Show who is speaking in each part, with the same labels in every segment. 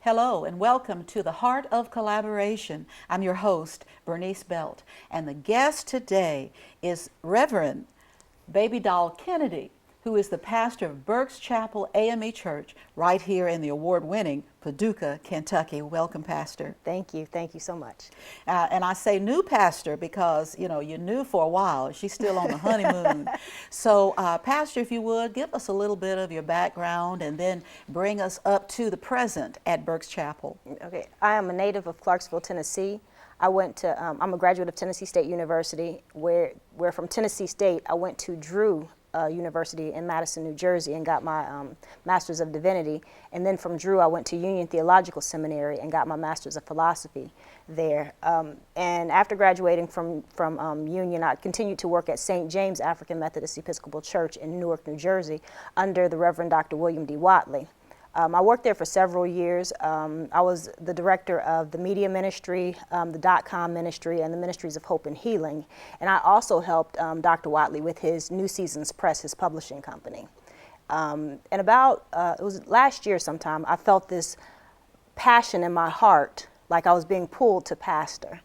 Speaker 1: Hello and welcome to the Heart of Collaboration. I'm your host, Bernice Belt, and the guest today is Reverend Babydoll Kennedy, who is the pastor of Burks Chapel AME Church right here in the award-winning Paducah, Kentucky. Welcome, Pastor.
Speaker 2: Thank you so much.
Speaker 1: And I say new pastor because, you know, you're new for a while. She's still on the honeymoon. So, Pastor, if you would, give us a little bit of your background and then bring us up to the present at Burks Chapel.
Speaker 2: Okay, I am a native of Clarksville, Tennessee. I'm a graduate of Tennessee State University, where from Tennessee State, I went to Drew University in Madison, New Jersey, and got my Master's of Divinity. And then from Drew, I went to Union Theological Seminary and got my Master's of Philosophy there. And after graduating from Union, I continued to work at St. James African Methodist Episcopal Church in Newark, New Jersey, under the Reverend Dr. William D. Watley. I worked there for several years. I was the director of the media ministry, the .com ministry, and the Ministries of Hope and Healing. And I also helped Dr. Watley with his New Seasons Press, his publishing company. And it was last year sometime, I felt this passion in my heart, like I was being pulled to pastor.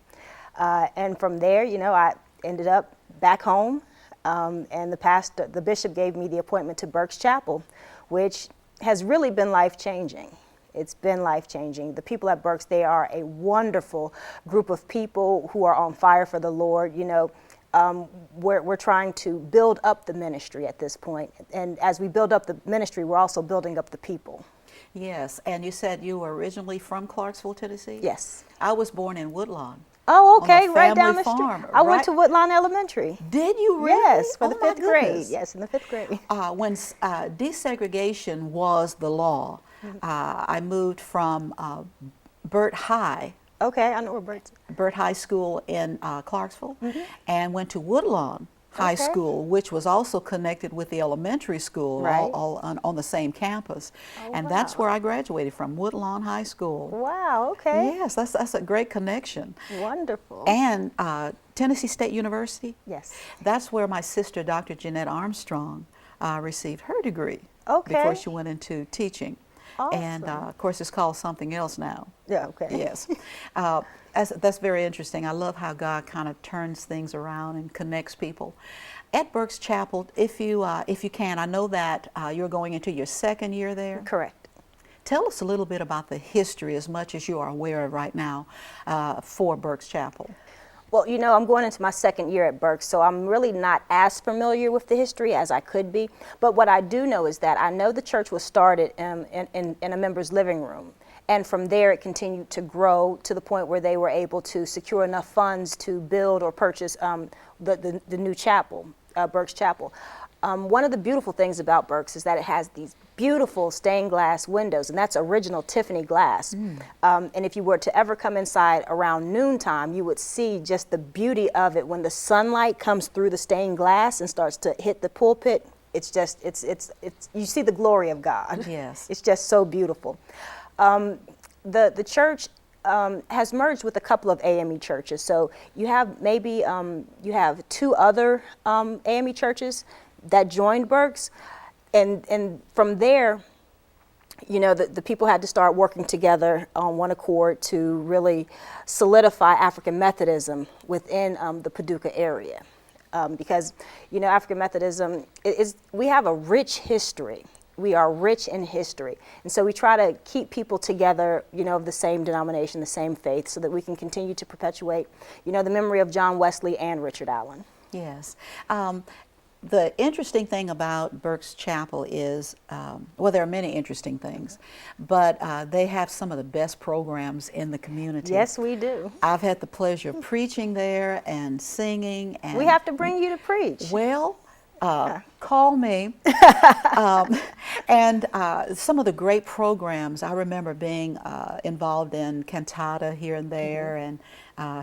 Speaker 2: And from there, you know, I ended up back home, and the bishop gave me the appointment to Burks Chapel, which has really been life-changing. It's been life-changing. The people at Burks, they are a wonderful group of people who are on fire for the Lord. You know, we're trying to build up the ministry at this point. And as we build up the ministry, we're also building up the people.
Speaker 1: Yes, and you said you were originally from Clarksville, Tennessee?
Speaker 2: Yes.
Speaker 1: I was born in Woodlawn.
Speaker 2: Oh, okay, right down the
Speaker 1: farm,
Speaker 2: street. I went to Woodlawn Elementary.
Speaker 1: Did you really?
Speaker 2: Yes, for the
Speaker 1: my
Speaker 2: fifth grade.
Speaker 1: goodness.
Speaker 2: Yes, in the fifth grade.
Speaker 1: When desegregation was the law, I moved from Burt High.
Speaker 2: Okay, I know where Burks.
Speaker 1: Burt High School in Clarksville, and went to Woodlawn High School, which was also connected with the elementary school,
Speaker 2: right,
Speaker 1: all on the same campus. And
Speaker 2: wow,
Speaker 1: that's where I graduated from, Woodlawn High School.
Speaker 2: Wow, okay.
Speaker 1: Yes, that's a great connection.
Speaker 2: Wonderful.
Speaker 1: And Tennessee State University.
Speaker 2: Yes.
Speaker 1: That's where my sister, Dr. Jeanette Armstrong, received her degree
Speaker 2: before
Speaker 1: she went into teaching.
Speaker 2: Awesome.
Speaker 1: And of course, it's called something else now.
Speaker 2: Yeah, okay.
Speaker 1: Yes. That's very interesting. I love how God kind of turns things around and connects people. At Burks Chapel, if you can, I know that you're going into your second year there.
Speaker 2: Correct.
Speaker 1: Tell us a little bit about the history, as much as you are aware of right now, for Burks Chapel.
Speaker 2: Well, you know, I'm going into my second year at Burks, so I'm really not as familiar with the history as I could be. But what I do know is that I know the church was started in a member's living room. And from there, it continued to grow to the point where they were able to secure enough funds to build or purchase the new chapel, Burks Chapel. One of the beautiful things about Burks is that it has these beautiful stained glass windows, and that's original Tiffany glass. And if you were to ever come inside around noontime, you would see just the beauty of it when the sunlight comes through the stained glass and starts to hit the pulpit. It's just, you see the glory of God.
Speaker 1: Yes.
Speaker 2: It's just so beautiful. The church has merged with a couple of AME churches. So you have you have two other AME churches that joined Burks, and from there, you know, the people had to start working together on one accord to really solidify African Methodism within the Paducah area. Because, you know, African Methodism we have a rich history. We are rich in history. And so we try to keep people together, you know, of the same denomination, the same faith, so that we can continue to perpetuate, you know, the memory of John Wesley and Richard Allen.
Speaker 1: Yes. The interesting thing about Burks Chapel is, well, there are many interesting things, but they have some of the best programs in the community.
Speaker 2: Yes, we do.
Speaker 1: I've had the pleasure of preaching there and singing. And
Speaker 2: we have to bring you to preach.
Speaker 1: Well, call me. And some of the great programs, I remember being involved in cantata here and there, and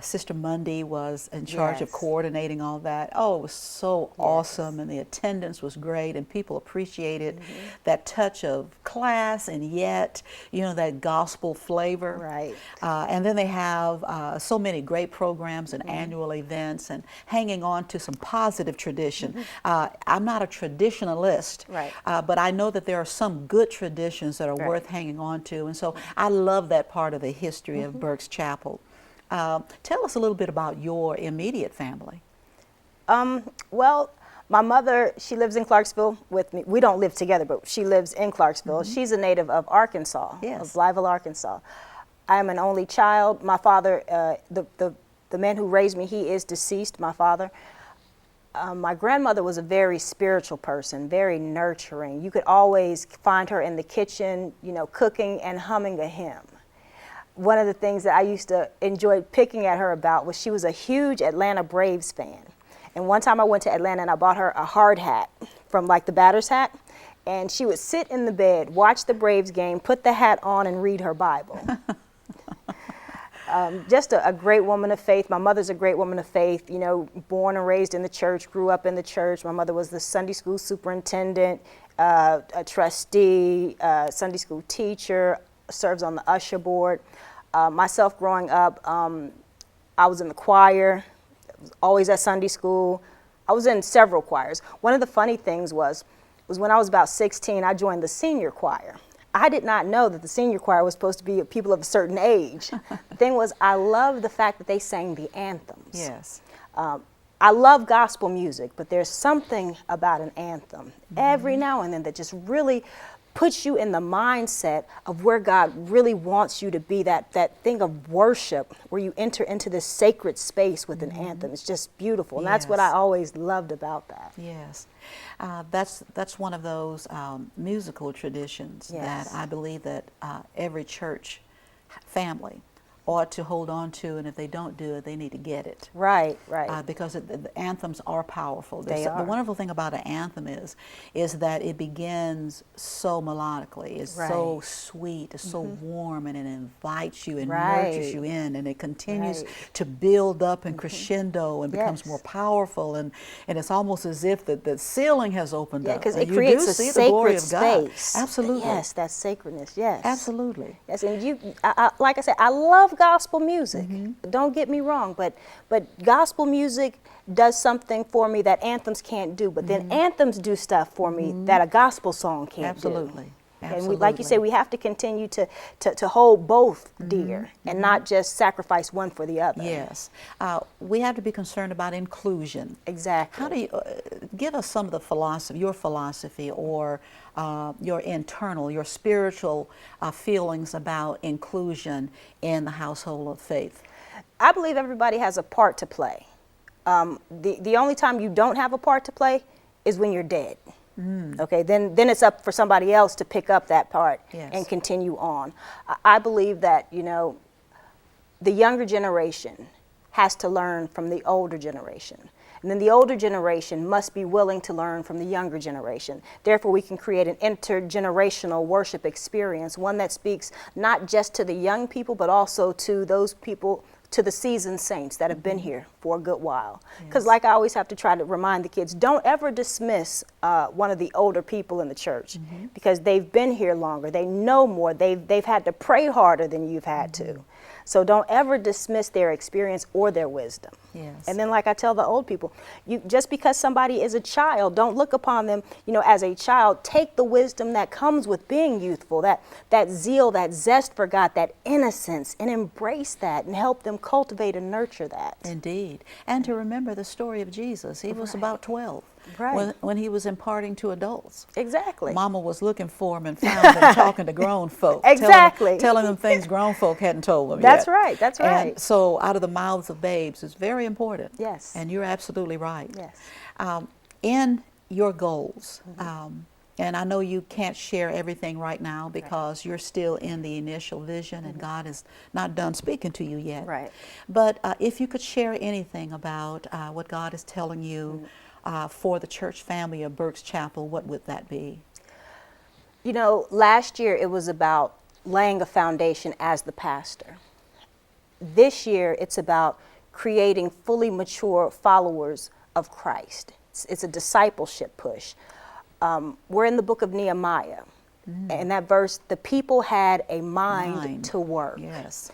Speaker 1: Sister Mundy was in charge of coordinating all that. Oh, it was so awesome, and the attendance was great, and people appreciated that touch of class and yet, you know, that gospel flavor.
Speaker 2: Right.
Speaker 1: And then they have so many great programs and annual events, and hanging on to some positive tradition. I'm not a traditionalist,
Speaker 2: Right.
Speaker 1: but I know that there are some good traditions that are
Speaker 2: Right.
Speaker 1: worth hanging on to. And so I love that part of the history of Burks Chapel. Tell us a little bit about your immediate family.
Speaker 2: Well, my mother, she lives in Clarksville with me. We don't live together, but she lives in Clarksville. She's a native of Arkansas,
Speaker 1: Yes.
Speaker 2: of Blytheville, Arkansas. I am an only child. My father, the man who raised me, he is deceased, my father. My grandmother was a very spiritual person, very nurturing. You could always find her in the kitchen, you know, cooking and humming a hymn. One of the things that I used to enjoy picking at her about was she was a huge Atlanta Braves fan. And one time I went to Atlanta and I bought her a hard hat from like the batter's hat. And she would sit in the bed, watch the Braves game, put the hat on and read her Bible. Just a great woman of faith. My mother's a great woman of faith, you know, born and raised in the church, grew up in the church. My mother was the Sunday school superintendent, a trustee, Sunday school teacher, serves on the usher board. Myself growing up, I was in the choir, always at Sunday school. I was in several choirs. One of the funny things was when I was about 16, I joined the senior choir. I did not know that the senior choir was supposed to be people of a certain age. The thing was, I loved the fact that they sang the anthems.
Speaker 1: Yes.
Speaker 2: I love gospel music, but there's something about an anthem every now and then that just really puts you in the mindset of where God really wants you to be, that thing of worship where you enter into this sacred space with an anthem. It's just beautiful. And that's what I
Speaker 1: Yes.
Speaker 2: always loved about that.
Speaker 1: Yes, that's one of those musical traditions
Speaker 2: Yes.
Speaker 1: that I believe that every church family ought to hold on to, and if they don't do it, they need to get it.
Speaker 2: Right, right.
Speaker 1: Because the anthems are powerful.
Speaker 2: They
Speaker 1: The
Speaker 2: are.
Speaker 1: wonderful thing about an anthem is that it begins so melodically. It's so
Speaker 2: Right.
Speaker 1: sweet, it's so warm, and it invites you and
Speaker 2: Right.
Speaker 1: nurtures you in, and it continues
Speaker 2: Right.
Speaker 1: to build up and crescendo and becomes
Speaker 2: Yes.
Speaker 1: more powerful, and it's almost as if the ceiling has opened
Speaker 2: Yeah,
Speaker 1: up.
Speaker 2: because
Speaker 1: and
Speaker 2: it
Speaker 1: you
Speaker 2: creates
Speaker 1: do
Speaker 2: a
Speaker 1: see the glory
Speaker 2: sacred
Speaker 1: of God.
Speaker 2: space.
Speaker 1: Absolutely.
Speaker 2: Yes, that sacredness. Yes.
Speaker 1: Absolutely.
Speaker 2: Yes, and like I said, I love gospel music.
Speaker 1: Mm-hmm.
Speaker 2: Don't get me wrong, but gospel music does something for me that anthems can't do. But then anthems do stuff for me that a gospel song can't do.
Speaker 1: Absolutely.
Speaker 2: And like you say, we have to continue to hold both dear and not just sacrifice one for the other.
Speaker 1: Yes. We have to be concerned about inclusion.
Speaker 2: Exactly.
Speaker 1: How do you give us some of the philosophy, your philosophy, or your internal, your spiritual feelings about inclusion in the household of faith?
Speaker 2: I believe everybody has a part to play. The only time you don't have a part to play is when you're dead. Okay, then it's up for somebody else to pick up that part
Speaker 1: Yes.
Speaker 2: and continue on. I believe that, you know, the younger generation has to learn from the older generation. And then the older generation must be willing to learn from the younger generation. Therefore, we can create an intergenerational worship experience, one that speaks not just to the young people, but also to those people, to the seasoned saints that have been here for a good while. Because like I always have to try to remind the kids, don't ever dismiss one of the older people in the church, because they've been here longer, they know more, they've had to pray harder than you've had to. So don't ever dismiss their experience or their wisdom.
Speaker 1: Yes.
Speaker 2: And then like I tell the old people, just because somebody is a child, don't look upon them, you know, as a child. Take the wisdom that comes with being youthful, that zeal, that zest for God, that innocence, and embrace that and help them cultivate and nurture that.
Speaker 1: Indeed. And to remember the story of Jesus. He was about 12
Speaker 2: Right.
Speaker 1: when he was imparting to adults.
Speaker 2: Exactly.
Speaker 1: Mama was looking for him and found him talking to grown folk.
Speaker 2: Exactly.
Speaker 1: Telling them things grown folk hadn't told them
Speaker 2: That's
Speaker 1: yet.
Speaker 2: right, that's right.
Speaker 1: And so out of the mouths of babes is very important.
Speaker 2: Yes.
Speaker 1: And you're absolutely right.
Speaker 2: Yes.
Speaker 1: In your goals, and I know you can't share everything right now because you're still in the initial vision and God is not done speaking to you yet.
Speaker 2: Right.
Speaker 1: But if you could share anything about what God is telling you for the church family of Burks Chapel, what would that be?
Speaker 2: You know, last year it was about laying a foundation as the pastor. This year it's about creating fully mature followers of Christ. It's a discipleship push. We're in the book of Nehemiah. And that verse, the people had a mind to work.
Speaker 1: Yes.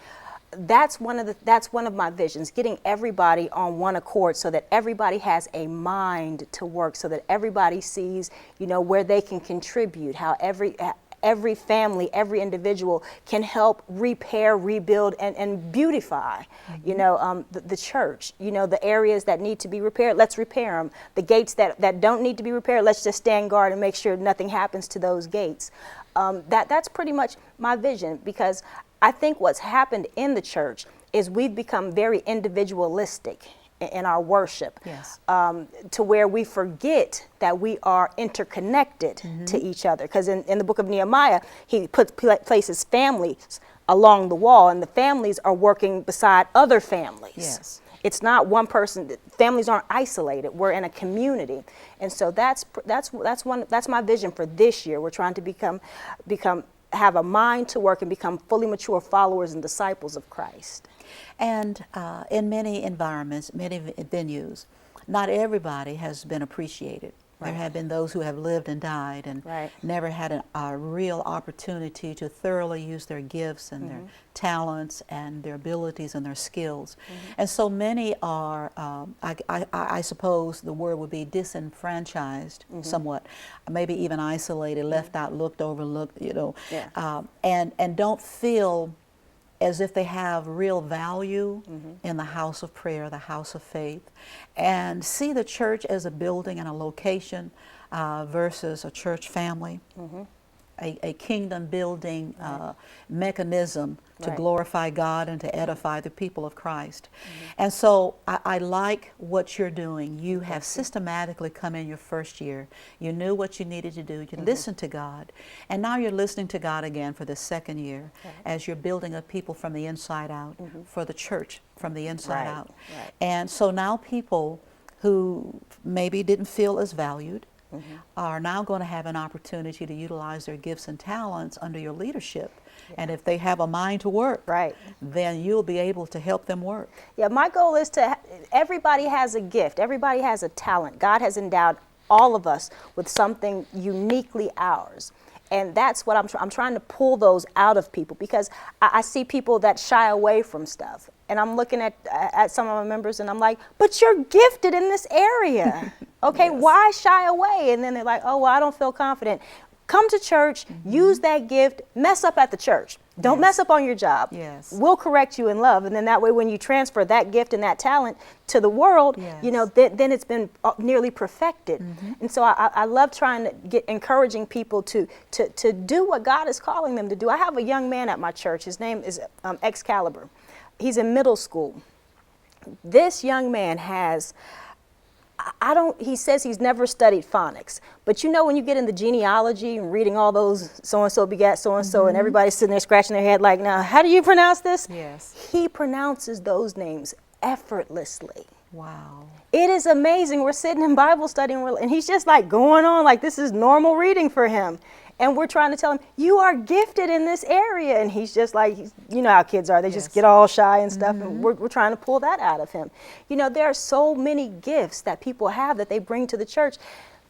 Speaker 2: that's one of my visions, getting everybody on one accord so that everybody has a mind to work, so that everybody sees, where they can contribute, how every family, every individual can help repair, rebuild, and beautify, the church. The areas that need to be repaired, let's repair them. The gates that don't need to be repaired, let's just stand guard and make sure nothing happens to those gates. That's pretty much my vision, because I think what's happened in the church is we've become very individualistic in our worship,
Speaker 1: yes.
Speaker 2: To where we forget that we are interconnected to each other. Because in the book of Nehemiah, he places families along the wall, and the families are working beside other families.
Speaker 1: Yes.
Speaker 2: It's not one person. Families aren't isolated. We're in a community, and so that's my vision for this year. We're trying to have a mind to work and become fully mature followers and disciples of Christ.
Speaker 1: And in many environments, many venues, not everybody has been appreciated.
Speaker 2: Right.
Speaker 1: There have been those who have lived and died and
Speaker 2: Right.
Speaker 1: never had a real opportunity to thoroughly use their gifts and their talents and their abilities and their skills. And so many are, I suppose the word would be disenfranchised somewhat, maybe even isolated, left out, overlooked,
Speaker 2: Yeah.
Speaker 1: and don't feel as if they have real value in the house of prayer, the house of faith, and see the church as a building and a location versus a church family, a kingdom building mechanism to
Speaker 2: Right.
Speaker 1: glorify God and to edify the people of Christ. And so I like what you're doing. You have systematically come in your first year. You knew what you needed to do. You listened to God. And now you're listening to God again for the second year as you're building up people from the inside out for the church from the inside
Speaker 2: Right.
Speaker 1: out.
Speaker 2: Right.
Speaker 1: And so now people who maybe didn't feel as valued are now going to have an opportunity to utilize their gifts and talents under your leadership. And if they have a mind to work,
Speaker 2: Right.
Speaker 1: then you'll be able to help them work.
Speaker 2: Yeah, my goal is everybody has a gift. Everybody has a talent. God has endowed all of us with something uniquely ours. And that's what I'm trying to pull those out of people, because I see people that shy away from stuff. And I'm looking at some of my members and I'm like, but you're gifted in this area. Okay,
Speaker 1: Yes.
Speaker 2: Why shy away? And then they're like, oh, well, I don't feel confident. Come to church, use that gift, mess up at the church. Don't
Speaker 1: Yes.
Speaker 2: mess up on your job.
Speaker 1: Yes.
Speaker 2: We'll correct you in love. And then that way, when you transfer that gift and that talent to the world,
Speaker 1: Yes.
Speaker 2: then it's been nearly perfected. And so I love trying to encouraging people to do what God is calling them to do. I have a young man at my church. His name is Excalibur. He's in middle school. This young man has, he says he's never studied phonics, but when you get in the genealogy and reading all those so-and-so begat so-and-so, and everybody's sitting there scratching their head like, now, how do you pronounce this?
Speaker 1: Yes.
Speaker 2: He pronounces those names effortlessly.
Speaker 1: Wow.
Speaker 2: It is amazing. We're sitting in Bible study and he's just like going on like this is normal reading for him. And we're trying to tell him, you are gifted in this area. And he's just like, you know how kids are. They just
Speaker 1: Yes.
Speaker 2: get all shy and stuff. And we're trying to pull that out of him. There are so many gifts that people have that they bring to the church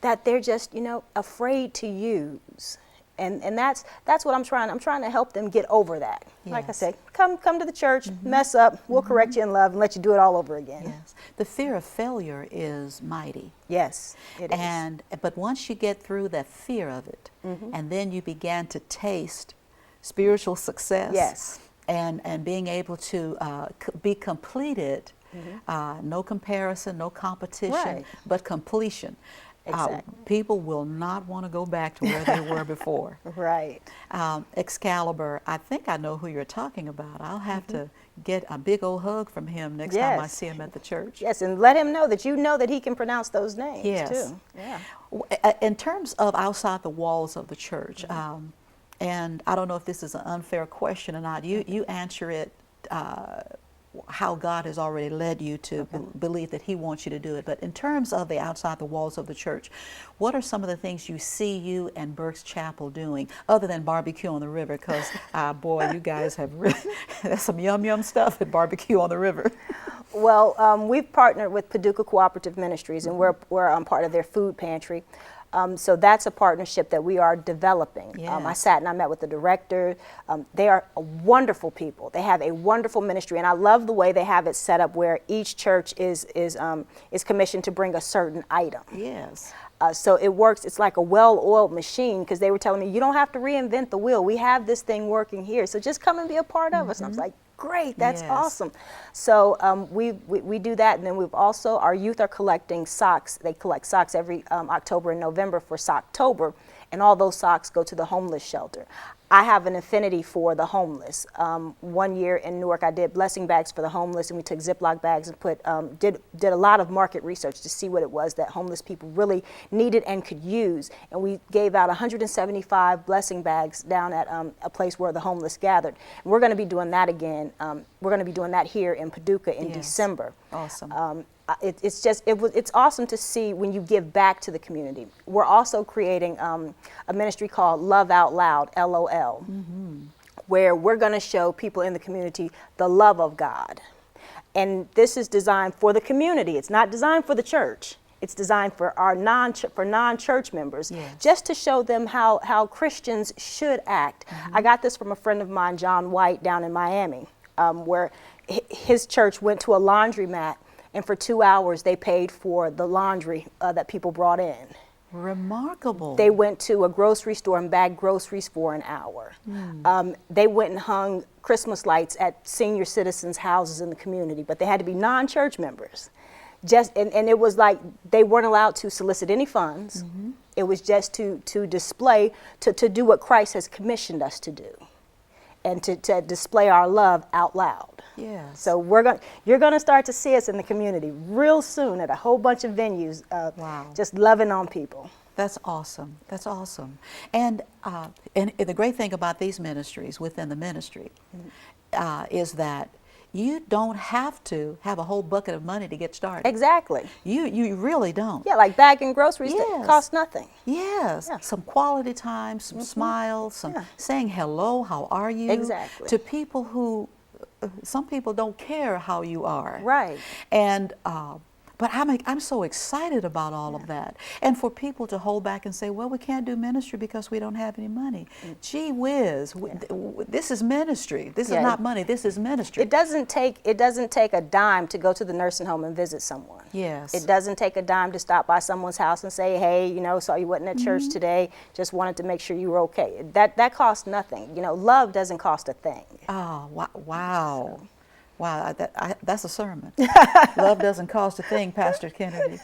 Speaker 2: that they're just, afraid to use. And that's what I'm trying to help them get over that. Like I
Speaker 1: Yes.
Speaker 2: said, come to the church, mess up, we'll correct you in love and let you do it all over again.
Speaker 1: Yes. The fear of failure is mighty.
Speaker 2: Yes, it is.
Speaker 1: But once you get through that fear of it, and then you began to taste spiritual success,
Speaker 2: Yes.
Speaker 1: and being able to be completed, no comparison, no competition,
Speaker 2: Right.
Speaker 1: but completion.
Speaker 2: Exactly.
Speaker 1: People will not want to go back to where they were before.
Speaker 2: Right.
Speaker 1: Excalibur, I think I know who you're talking about. I'll have to get a big old hug from him next time I
Speaker 2: Yes.
Speaker 1: see him at the church.
Speaker 2: Yes, and let him know that he can pronounce those names
Speaker 1: Yes.
Speaker 2: too. Yeah.
Speaker 1: In terms of outside the walls of the church, and I don't know if this is an unfair question or not, you answer it how God has already led you to believe that He wants you to do it. But in terms of the outside the walls of the church, what are some of the things you see you and Burks Chapel doing, other than barbecue on the river? Because, boy, you guys have really, that's some yum stuff at barbecue on the river.
Speaker 2: Well, we've partnered with Paducah Cooperative Ministries, and we're part of their food pantry. So that's a partnership that we are developing. I
Speaker 1: Yes.
Speaker 2: sat and I met with the director. They are wonderful people. They have a wonderful ministry, and I love the way they have it set up where each church is commissioned to bring a certain item.
Speaker 1: Yes.
Speaker 2: So it works. It's like a well-oiled machine, because they were telling me, you don't have to reinvent the wheel. We have this thing working here. So just come and be a part of us. And I was like, great, that's
Speaker 1: Yes.
Speaker 2: awesome. So we do that. And then we've also, our youth are collecting socks. They collect socks every October and November for Socktober. And all those socks go to the homeless shelter. I have an affinity for the homeless. 1 year in Newark, I did blessing bags for the homeless, and we took Ziploc bags and did a lot of market research to see what it was that homeless people really needed and could use. And we gave out 175 blessing bags down at a place where the homeless gathered. And we're going to be doing that again. We're going to be doing that here in Paducah in
Speaker 1: Yes.
Speaker 2: December.
Speaker 1: Awesome.
Speaker 2: It's awesome to see when you give back to the community. We're also creating a ministry called Love Out Loud, LOL, where we're going to show people in the community the love of God. And this is designed for the community. It's not designed for the church. It's designed for our non-church members,
Speaker 1: Yes.
Speaker 2: just to show them how Christians should act. I got this from a friend of mine, John White, down in Miami, where his church went to a laundromat, and for 2 hours they paid for the laundry that people brought in.
Speaker 1: Remarkable.
Speaker 2: They went to a grocery store and bagged groceries for an hour. They went and hung Christmas lights at senior citizens' houses in the community, but they had to be non-church members. And it was like they weren't allowed to solicit any funds. It was just to display, to do what Christ has commissioned us to do, and to display our love out loud.
Speaker 1: Yes.
Speaker 2: So you're going to start to see us in the community real soon at a whole bunch of venues,
Speaker 1: Wow.
Speaker 2: just loving on people.
Speaker 1: That's awesome. That's awesome. And the great thing about these ministries within the ministry is that you don't have to have a whole bucket of money to get started.
Speaker 2: Exactly.
Speaker 1: You really don't.
Speaker 2: Yeah, like bagging groceries that
Speaker 1: Yes.
Speaker 2: cost nothing.
Speaker 1: Yes.
Speaker 2: Yeah.
Speaker 1: Some quality time, some smiles, some
Speaker 2: Yeah.
Speaker 1: saying hello, how are you?
Speaker 2: Exactly.
Speaker 1: To people who, some people don't care how you are.
Speaker 2: Right.
Speaker 1: And but I'm so excited about all of that. And for people to hold back and say, well, we can't do ministry because we don't have any money. Gee whiz, this is ministry. This
Speaker 2: Yeah.
Speaker 1: is not money, this is ministry.
Speaker 2: It doesn't take a dime to go to the nursing home and visit someone.
Speaker 1: Yes.
Speaker 2: It doesn't take a dime to stop by someone's house and say, hey, saw you wasn't at church today, just wanted to make sure you were okay. That costs nothing. Love doesn't cost a thing.
Speaker 1: Oh, wow. Wow, that's a sermon. Love doesn't cost a thing, Pastor Kennedy.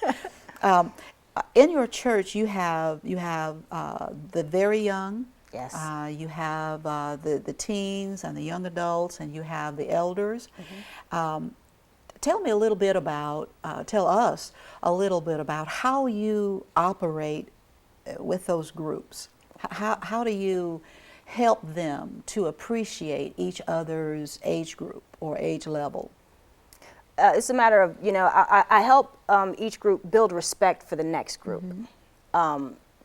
Speaker 1: In your church, you have the very young.
Speaker 2: Yes.
Speaker 1: You have the teens and the young adults, and you have the elders. Tell me a little bit about, tell us a little bit about how you operate with those groups. How do you help them to appreciate each other's age group or age level?
Speaker 2: It's a matter of, I help each group build respect for the next group.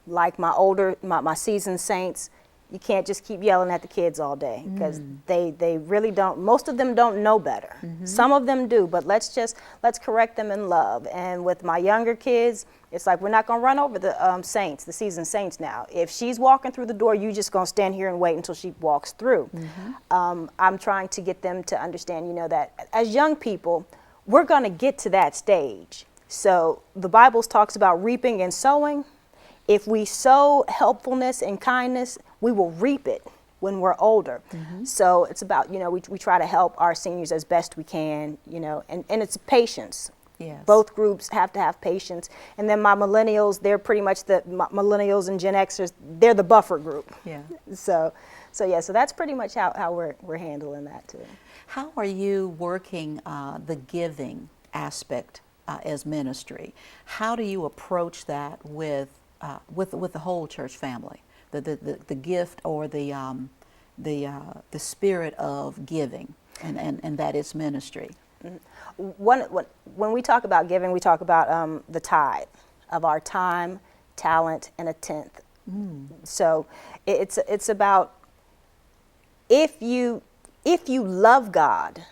Speaker 2: Like my seasoned saints, you can't just keep yelling at the kids all day, because they really don't, most of them don't know better. Some of them do, but let's correct them in love. And with my younger kids, it's like, we're not going to run over the saints, the seasoned saints now. If she's walking through the door, you just going to stand here and wait until she walks through. I'm trying to get them to understand, that as young people, we're going to get to that stage. So the Bible talks about reaping and sowing. If we sow helpfulness and kindness, we will reap it when we're older. So it's about, we try to help our seniors as best we can, and it's patience.
Speaker 1: Yes.
Speaker 2: Both groups have to have patience. And then my millennials, they're pretty much millennials and Gen Xers, they're the buffer group.
Speaker 1: Yeah.
Speaker 2: So that's pretty much how we're handling that too.
Speaker 1: How are you working the giving aspect as ministry? How do you approach that with the whole church family? The gift or the spirit of giving, and that is ministry.
Speaker 2: When we talk about giving, we talk about the tithe of our time, talent, and a tenth. So it's about, if you love God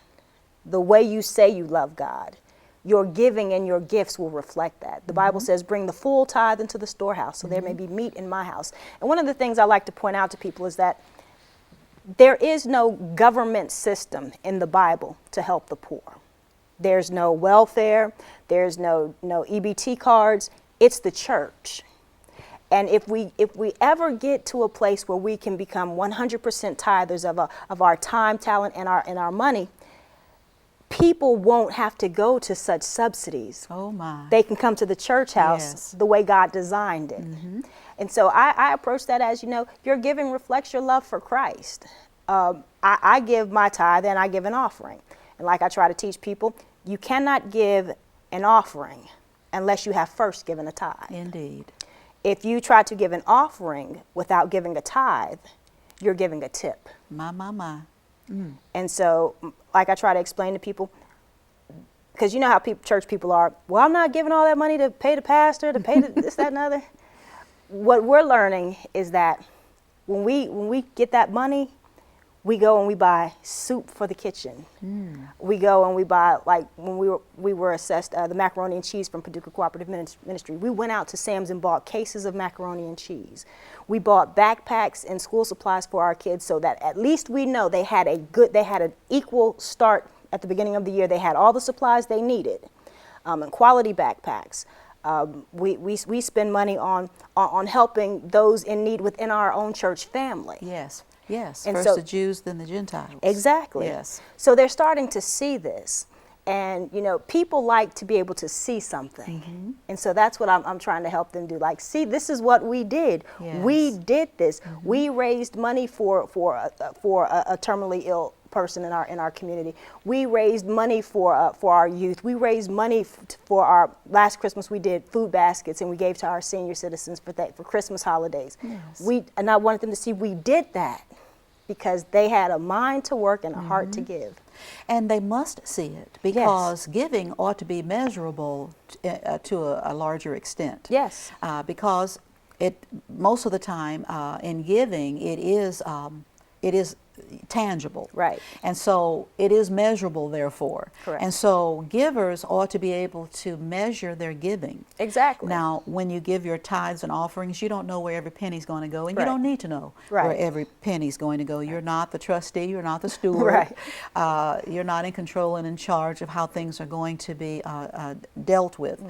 Speaker 2: the way you say you love God, your giving and your gifts will reflect that. The Bible says, bring the full tithe into the storehouse, so there may be meat in my house. And one of the things I like to point out to people is that there is no government system in the Bible to help the poor. There's no welfare, there's no EBT cards, it's the church. And if we ever get to a place where we can become 100% tithers of our time, talent, and our money, people won't have to go to such subsidies.
Speaker 1: Oh my.
Speaker 2: They can come to the church house
Speaker 1: Yes.
Speaker 2: the way God designed it. And so I approach that as, your giving reflects your love for Christ. I give my tithe and I give an offering. And like I try to teach people, you cannot give an offering unless you have first given a tithe.
Speaker 1: Indeed.
Speaker 2: If you try to give an offering without giving a tithe, you're giving a tip.
Speaker 1: My.
Speaker 2: And so, like I try to explain to people, because you know how church people are, well, I'm not giving all that money to pay the pastor, to pay this, that, and other. What we're learning is that when we get that money, we go and we buy soup for the kitchen. We go and we buy, like when we were assessed the macaroni and cheese from Paducah Cooperative Ministry, we went out to Sam's and bought cases of macaroni and cheese. We bought backpacks and school supplies for our kids so that at least we know they had an equal start at the beginning of the year. They had all the supplies they needed, and quality backpacks. We spend money on helping those in need within our own church family.
Speaker 1: Yes.
Speaker 2: And
Speaker 1: First
Speaker 2: so-
Speaker 1: the Jews, then the Gentiles.
Speaker 2: Exactly.
Speaker 1: Yes.
Speaker 2: So they're starting to see this. And, people like to be able to see something. And so that's what I'm trying to help them do. Like, see, this is what we did.
Speaker 1: Yes.
Speaker 2: We did this. We raised money for a terminally ill person in our community. We raised money for our youth. We raised money for our last Christmas. We did food baskets and we gave to our senior citizens for Christmas holidays.
Speaker 1: Yes.
Speaker 2: And I wanted them to see we did that because they had a mind to work and a heart to give.
Speaker 1: And they must see it because giving ought to be measurable to a larger extent.
Speaker 2: Yes.
Speaker 1: Because most of the time in giving it is tangible.
Speaker 2: Right.
Speaker 1: And so it is measurable, therefore.
Speaker 2: Correct.
Speaker 1: And so givers ought to be able to measure their giving.
Speaker 2: Exactly.
Speaker 1: Now, when you give your tithes and offerings, you don't know where every penny's going to go, and
Speaker 2: Right.
Speaker 1: you don't need to know
Speaker 2: Right.
Speaker 1: where every penny's going to go. You're not the trustee, you're not the steward.
Speaker 2: Right.
Speaker 1: You're not in control and in charge of how things are going to be dealt with.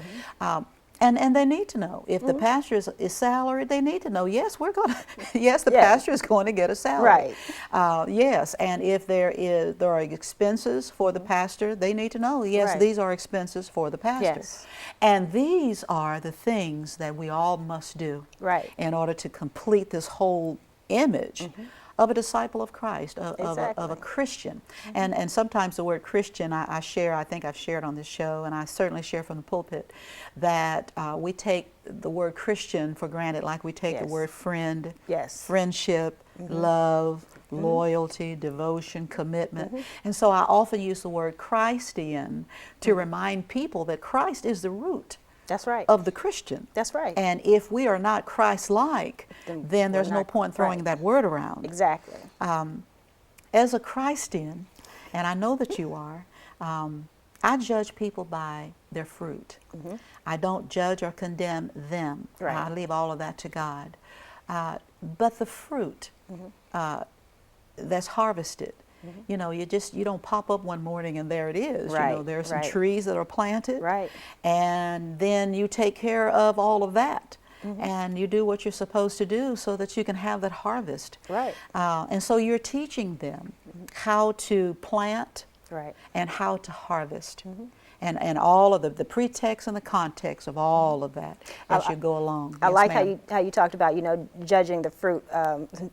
Speaker 1: And they need to know. If the pastor is salaried, they need to know, yes, the pastor is going to get a salary.
Speaker 2: Right.
Speaker 1: Yes, and if there are expenses for the pastor, they need to know, yes,
Speaker 2: Right.
Speaker 1: these are expenses for the pastor.
Speaker 2: Yes.
Speaker 1: And these are the things that we all must do
Speaker 2: Right.
Speaker 1: in order to complete this whole image of a disciple of Christ, of a Christian. And sometimes the word Christian, I think I've shared on this show, and I certainly share from the pulpit, that we take the word Christian for granted, like we take the word friend, friendship, love, loyalty, devotion, commitment. And so I often use the word Christian to remind people that Christ is the root
Speaker 2: That's right.
Speaker 1: of the Christian.
Speaker 2: That's right.
Speaker 1: And if we are not Christ-like, then there's no point throwing that word around.
Speaker 2: Exactly.
Speaker 1: As a Christian, and I know that you are, I judge people by their fruit. I don't judge or condemn them.
Speaker 2: Right.
Speaker 1: I leave all of that to God. But the fruit that's harvested, you don't pop up one morning and there it is.
Speaker 2: Right,
Speaker 1: There are some
Speaker 2: right.
Speaker 1: trees that are planted.
Speaker 2: Right.
Speaker 1: And then you take care of all of that. And you do what you're supposed to do so that you can have that harvest.
Speaker 2: Right.
Speaker 1: And so you're teaching them how to plant
Speaker 2: Right.
Speaker 1: and how to harvest. And all of the pretext and the context of all of that as you go along.
Speaker 2: I
Speaker 1: Yes,
Speaker 2: like
Speaker 1: ma'am.
Speaker 2: how you talked about, judging the fruit,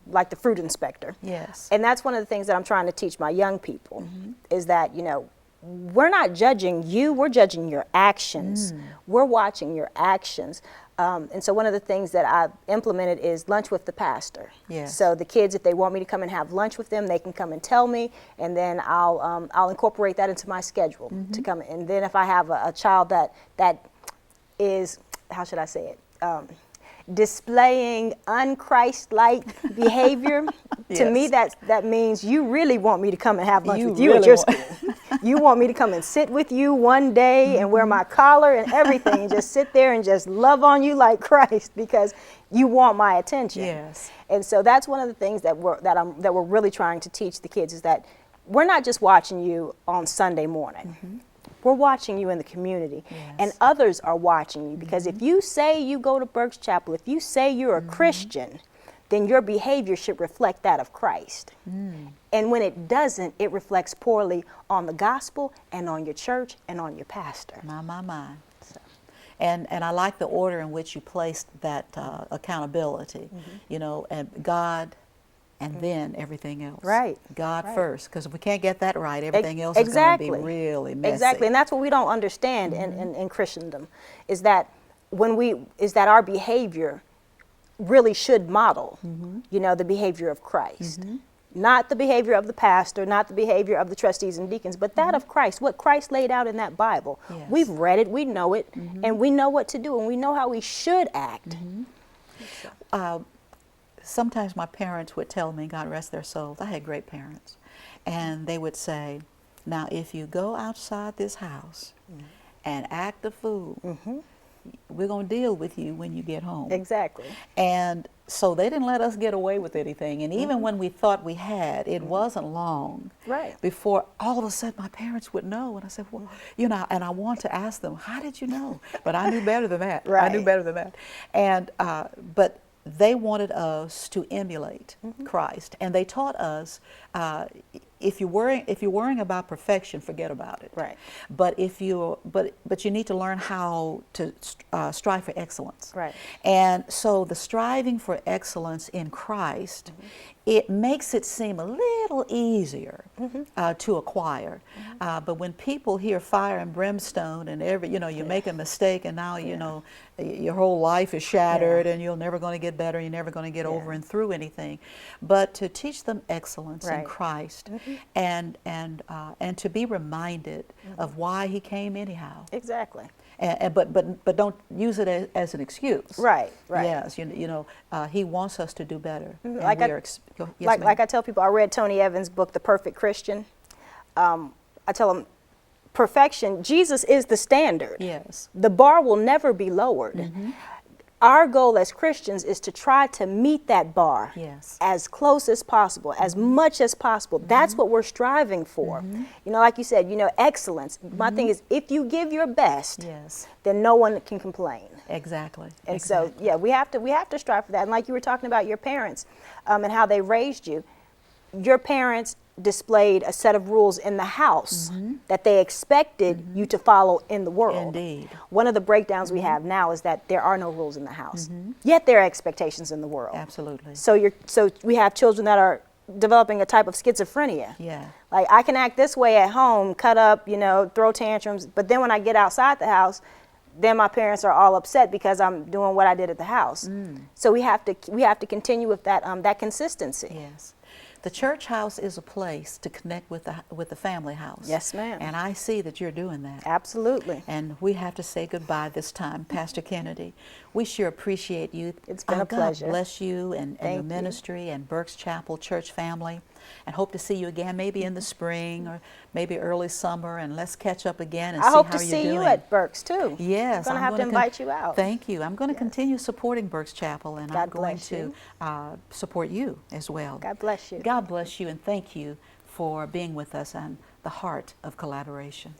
Speaker 2: like the fruit inspector.
Speaker 1: Yes.
Speaker 2: And that's one of the things that I'm trying to teach my young people is that, we're not judging you, we're judging your actions. We're watching your actions. And so one of the things that I've implemented is lunch with the pastor.
Speaker 1: Yes.
Speaker 2: So the kids, if they want me to come and have lunch with them, they can come and tell me, and then I'll incorporate that into my schedule to come. And then if I have a child that is, how should I say it, displaying unChrist-like behavior, to me
Speaker 1: Yes.
Speaker 2: that means you really want me to come and have lunch
Speaker 1: You
Speaker 2: with you at
Speaker 1: really
Speaker 2: your
Speaker 1: want-
Speaker 2: school. You want me to come and sit with you one day and wear my collar and everything and just sit there and just love on you like Christ because you want my attention.
Speaker 1: Yes.
Speaker 2: And so that's one of the things that we're really trying to teach the kids, is that we're not just watching you on Sunday morning. We're watching you in the community,
Speaker 1: Yes.
Speaker 2: and others are watching you, because if you say you go to Burks Chapel, if you say you're a Christian, then your behavior should reflect that of Christ. And when it doesn't, it reflects poorly on the gospel and on your church and on your pastor.
Speaker 1: My. So. And I like the order in which you placed that accountability, you know, and God, and then everything else.
Speaker 2: Right.
Speaker 1: God
Speaker 2: Right.
Speaker 1: first, because if we can't get that right, everything else
Speaker 2: Exactly.
Speaker 1: is going to be really messy.
Speaker 2: Exactly, and that's what we don't understand in Christendom, is that our behavior really should model, you know, the behavior of Christ. Not the behavior of the pastor, not the behavior of the trustees and deacons, but that of Christ, what Christ laid out in that Bible.
Speaker 1: Yes.
Speaker 2: We've read it, we know it, and we know what to do, and we know how we should act.
Speaker 1: Sometimes my parents would tell me, God rest their souls, I had great parents, and they would say, now if you go outside this house and act a fool, we're going to deal with you when you get home.
Speaker 2: Exactly.
Speaker 1: And so they didn't let us get away with anything. And even when we thought we had, it wasn't long
Speaker 2: Right.
Speaker 1: before all of a sudden my parents would know. And I said, well, you know, and I want to ask them, how did you know? But I knew better than that. I knew
Speaker 2: Right.
Speaker 1: better than that. And, but they wanted us to emulate Christ. And they taught us, if you're worrying about perfection, forget about it.
Speaker 2: Right.
Speaker 1: But but you need to learn how to strive for excellence.
Speaker 2: Right.
Speaker 1: And so the striving for excellence in Christ, it makes it seem a little easier to acquire. But when people hear fire and brimstone and you make a mistake and now you know your whole life is shattered and you're never going to get better, you're never going to get over and through anything. But to teach them excellence in Christ and to be reminded of why he came anyhow.
Speaker 2: Exactly.
Speaker 1: But don't use it as an excuse.
Speaker 2: Right, right.
Speaker 1: Yes, he wants us to do better. and
Speaker 2: Like
Speaker 1: we
Speaker 2: I-
Speaker 1: are ex- go- yes,
Speaker 2: like,
Speaker 1: ma'am.
Speaker 2: like I tell people, I read Tony Evans' book, The Perfect Christian. I tell them, perfection, Jesus is the standard.
Speaker 1: Yes.
Speaker 2: The bar will never be lowered. Our goal as Christians is to try to meet that bar
Speaker 1: Yes.
Speaker 2: as close as possible, as much as possible. That's what we're striving for. You know, like you said, excellence. My thing is, if you give your best,
Speaker 1: Yes.
Speaker 2: then no one can complain.
Speaker 1: Exactly.
Speaker 2: And
Speaker 1: exactly.
Speaker 2: so, yeah, we have to strive for that. And like you were talking about your parents and how they raised you, your parents displayed a set of rules in the house that they expected you to follow in the world.
Speaker 1: Indeed.
Speaker 2: One of the breakdowns we have now is that there are no rules in the house, yet there are expectations in the world.
Speaker 1: Absolutely.
Speaker 2: So we have children that are developing a type of schizophrenia.
Speaker 1: Yeah.
Speaker 2: Like, I can act this way at home, cut up, throw tantrums, but then when I get outside the house, then my parents are all upset because I'm doing what I did at the house. So we have to continue with that consistency.
Speaker 1: Yes. The church house is a place to connect with the family house.
Speaker 2: Yes, ma'am.
Speaker 1: And I see that you're doing that.
Speaker 2: Absolutely.
Speaker 1: And we have to say goodbye this time, Pastor Kennedy. We sure appreciate you.
Speaker 2: It's been a pleasure.
Speaker 1: God bless you and your
Speaker 2: Thank you.
Speaker 1: ministry and Burks Chapel church family. And hope to see you again, maybe in the spring or maybe early summer, and let's catch up again and
Speaker 2: I
Speaker 1: see
Speaker 2: hope
Speaker 1: how
Speaker 2: to
Speaker 1: you're
Speaker 2: see
Speaker 1: doing.
Speaker 2: you at Burks too.
Speaker 1: Yes,
Speaker 2: I'm going to have to invite you out.
Speaker 1: Thank you. I'm going to continue supporting Burks Chapel, and I'm
Speaker 2: God
Speaker 1: going
Speaker 2: bless
Speaker 1: to
Speaker 2: you.
Speaker 1: support you as well.
Speaker 2: God bless you.
Speaker 1: God bless you, and thank you for being with us on the heart of collaboration.